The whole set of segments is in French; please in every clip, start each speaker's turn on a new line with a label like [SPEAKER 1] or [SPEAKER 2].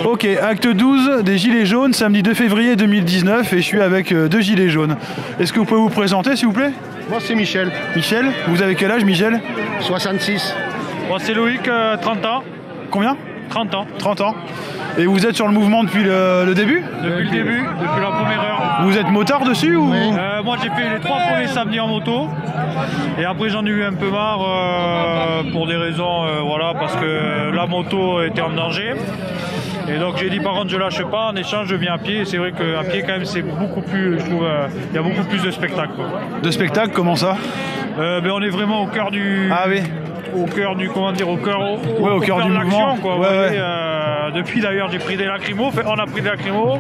[SPEAKER 1] Ok, acte 12 des Gilets jaunes, samedi 2 février 2019, et je suis avec deux Gilets jaunes. Est-ce que vous pouvez vous présenter, s'il vous plaît?
[SPEAKER 2] Moi, c'est Michel.
[SPEAKER 1] Michel, vous avez quel âge, Michel?
[SPEAKER 2] 66.
[SPEAKER 3] Moi, c'est Loïc, 30 ans.
[SPEAKER 1] Combien?
[SPEAKER 3] 30 ans.
[SPEAKER 1] 30 ans. Et vous êtes sur le mouvement depuis le début?
[SPEAKER 3] Depuis le début, depuis la première heure.
[SPEAKER 1] Vous êtes motard dessus ou...
[SPEAKER 3] Moi, j'ai fait les 3 premiers samedis en moto. Et après, j'en ai eu un peu marre pour des raisons, voilà, parce que la moto était en danger. Et donc j'ai dit par contre je lâche pas, en échange je viens à pied, et c'est vrai qu'à pied quand même c'est beaucoup plus, je trouve, il y a beaucoup plus de spectacles.
[SPEAKER 1] De spectacle, comment ça?
[SPEAKER 3] On est vraiment au cœur du...
[SPEAKER 1] Ah oui.
[SPEAKER 3] Au cœur du, comment dire, au cœur
[SPEAKER 1] du
[SPEAKER 3] de l'action,
[SPEAKER 1] mouvement.
[SPEAKER 3] quoi.
[SPEAKER 1] Ouais.
[SPEAKER 3] Depuis d'ailleurs j'ai pris des lacrymos, enfin, on a pris des lacrymos.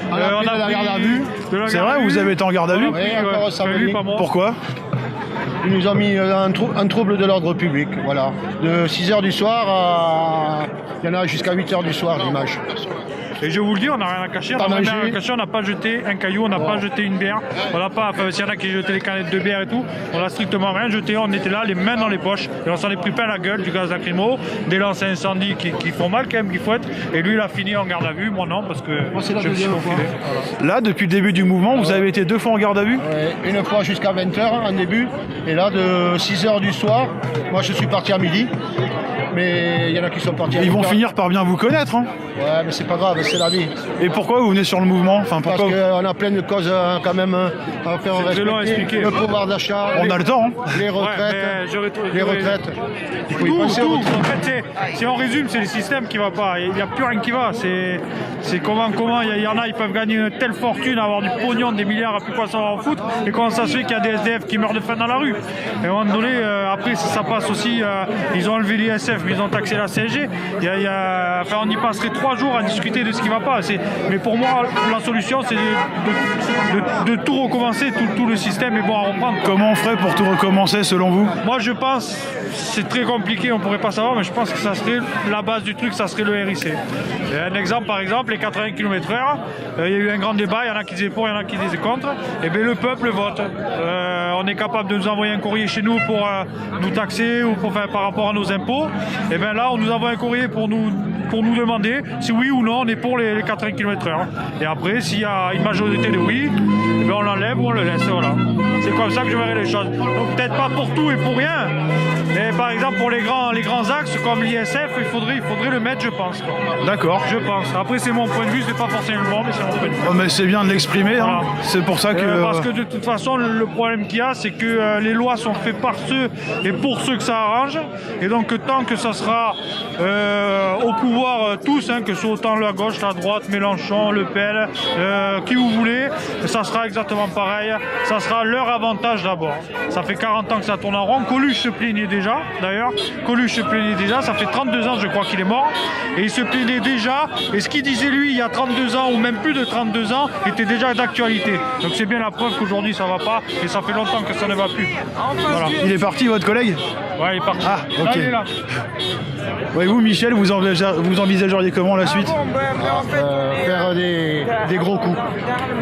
[SPEAKER 2] On a pris de la garde à vue.
[SPEAKER 1] C'est vrai, vous avez été en garde à vue?
[SPEAKER 2] Oui, encore samedi.
[SPEAKER 1] Pourquoi?
[SPEAKER 2] Ils nous ont mis un trouble de l'ordre public, voilà. De 6h du soir à... Il y en a jusqu'à 8h du soir, dimanche.
[SPEAKER 3] Et je vous le dis, on n'a rien à cacher, on n'a pas jeté un caillou, on n'a pas jeté une bière, on n'a pas, enfin, s'il y en a qui jetaient les canettes de bière et tout, on n'a strictement rien jeté, on était là, les mains dans les poches, et on s'en est pris plein la gueule, du gaz lacrymo, des lances à incendie qui font mal quand même, qu'il faut être, et lui il a fini en garde à vue, moi non, parce que je me suis faufilé.
[SPEAKER 1] Voilà. Là, depuis le début du mouvement, vous avez été 2 fois en garde à vue?
[SPEAKER 2] Ouais, une fois jusqu'à 20h en début, et là de 6h du soir, moi je suis parti à midi. Mais il y en a qui sont partis à...
[SPEAKER 1] Ils vont finir par bien vous connaître, hein?
[SPEAKER 2] Ouais, mais c'est pas grave, c'est la vie.
[SPEAKER 1] Et pourquoi vous venez sur le mouvement? Enfin,
[SPEAKER 2] parce qu'on a plein de causes quand même à faire respecter. Le pouvoir d'achat.
[SPEAKER 1] On a le temps, hein?
[SPEAKER 2] Les retraites. Les retraites. Il faut y penser aux retraites.
[SPEAKER 3] En fait, si on résume, c'est le système qui va pas. Il n'y a plus rien qui va. C'est comment il y en a, ils peuvent gagner une telle fortune, avoir du pognon, des milliards, à plus quoi s'en foutre. Et comment ça se fait qu'il y a des SDF qui meurent de faim dans la rue? Et à un moment donné, après, ça passe aussi. Ils ont enlevé l'ISF. Ils ont taxé la CSG. Enfin, on y passerait 3 jours à discuter de ce qui ne va pas. Mais pour moi, la solution, c'est de tout recommencer, tout le système est bon à reprendre.
[SPEAKER 1] Comment on ferait pour tout recommencer selon vous?
[SPEAKER 3] Moi, je pense, c'est très compliqué, on ne pourrait pas savoir, mais je pense que ça serait la base du truc, ça serait le RIC. Et un exemple, par exemple, les 80 km/h, il y a eu un grand débat, il y en a qui disaient pour, il y en a qui disaient contre. Et bien le peuple vote. On est capable de nous envoyer un courrier chez nous pour nous taxer ou par rapport à nos impôts. Et bien là, on nous envoie un courrier pour nous demander si oui ou non on est pour les 80 km/h. Et après, s'il y a une majorité de oui, eh bien on l'enlève ou on le laisse. Voilà. C'est comme ça que je verrai les choses. Donc peut-être pas pour tout et pour rien, mais par exemple pour les grands axes comme l'ISF, il faudrait le mettre, je pense.
[SPEAKER 1] D'accord.
[SPEAKER 3] Je pense. Après, c'est mon point de vue, c'est pas forcément le bon, mais c'est mon point de vue.
[SPEAKER 1] Oh, mais c'est bien de l'exprimer,
[SPEAKER 3] voilà.
[SPEAKER 1] Hein. C'est pour ça que...
[SPEAKER 3] Parce que de toute façon, le problème qu'il y a, c'est que les lois sont faites par ceux et pour ceux que ça arrange. Et donc tant que ça sera au pouvoir tous, hein, que ce soit autant la gauche, la droite, Mélenchon, Le Pen, qui vous voulez, ça sera exactement pareil. Ça sera leur avantage d'abord. Ça fait 40 ans que ça tourne en rond. Coluche se plaignait déjà, d'ailleurs. Coluche se plaignait déjà. Ça fait 32 ans, je crois, qu'il est mort. Et il se plaignait déjà. Et ce qu'il disait, lui, il y a 32 ans, ou même plus de 32 ans, était déjà d'actualité. Donc c'est bien la preuve qu'aujourd'hui, ça va pas. Et ça fait longtemps que ça ne va plus.
[SPEAKER 1] Voilà. Il est parti, votre collègue?
[SPEAKER 3] Ouais, il est parti.
[SPEAKER 1] Ah, ok.
[SPEAKER 3] Là, il est là.
[SPEAKER 1] Ouais, vous, Michel, vous envisageriez comment la suite?
[SPEAKER 2] Faire des gros coups.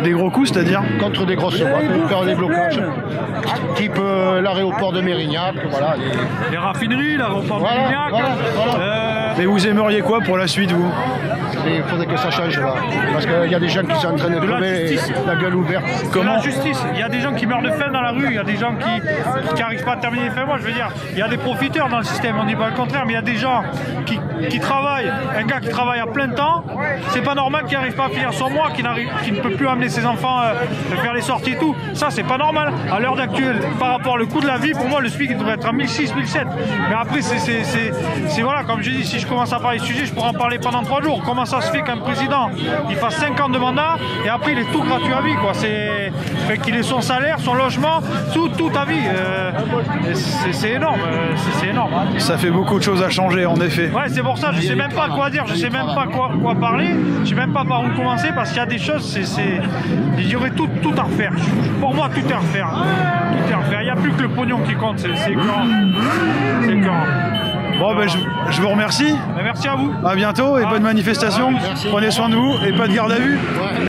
[SPEAKER 1] Des gros coups, c'est-à-dire?
[SPEAKER 2] Contre des grosses boîtes, faire des blocages. Type l'aéroport de Mérignac, voilà.
[SPEAKER 3] Les raffineries, l'aéroport de Mérignac.
[SPEAKER 2] Voilà.
[SPEAKER 1] Mais vous aimeriez quoi pour la suite, vous?
[SPEAKER 2] Il faudrait que ça change là. Parce qu'il y a des gens qui sont en train de crever la gueule ouverte.
[SPEAKER 3] Comment? La justice. Il y a des gens qui meurent de faim dans la rue, il y a des gens qui n'arrivent pas à terminer les fins. Moi, je veux dire, il y a des profiteurs dans le système, on dit pas le contraire, mais il y a des gens qui travaillent. Un gars qui travaille à plein temps, c'est pas normal qu'il n'arrive pas à finir son mois, qu'il ne peut plus amener ses enfants faire les sorties et tout. Ça, c'est pas normal. À l'heure actuelle, par rapport au coût de la vie, pour moi, le SMIC devrait être à 1600, 1700. Mais après, c'est voilà, comme je dis, si je commence à parler de sujet, je pourrais en parler pendant 3 jours. Comment ça se fait qu'un président, il fasse 5 ans de mandat et après il est tout gratuit à vie, quoi. Fait qu'il ait son salaire, son logement, tout à vie. C'est énorme, c'est énorme.
[SPEAKER 1] Ça fait beaucoup de choses à changer, en effet.
[SPEAKER 3] Ouais, c'est pour ça, je sais même pas quoi dire, je sais même pas quoi parler, je sais même pas par où commencer parce qu'il y a des choses, il y aurait tout à refaire. Pour moi, tout est à refaire. Tout est à refaire. Il n'y a plus que le pognon qui compte, c'est grand. C'est grand.
[SPEAKER 1] Bon, ben, je vous remercie.
[SPEAKER 3] Merci à vous.
[SPEAKER 1] À bientôt et bonne manifestation.
[SPEAKER 2] Merci.
[SPEAKER 1] Prenez soin de vous et pas de garde à vue.
[SPEAKER 2] Ouais.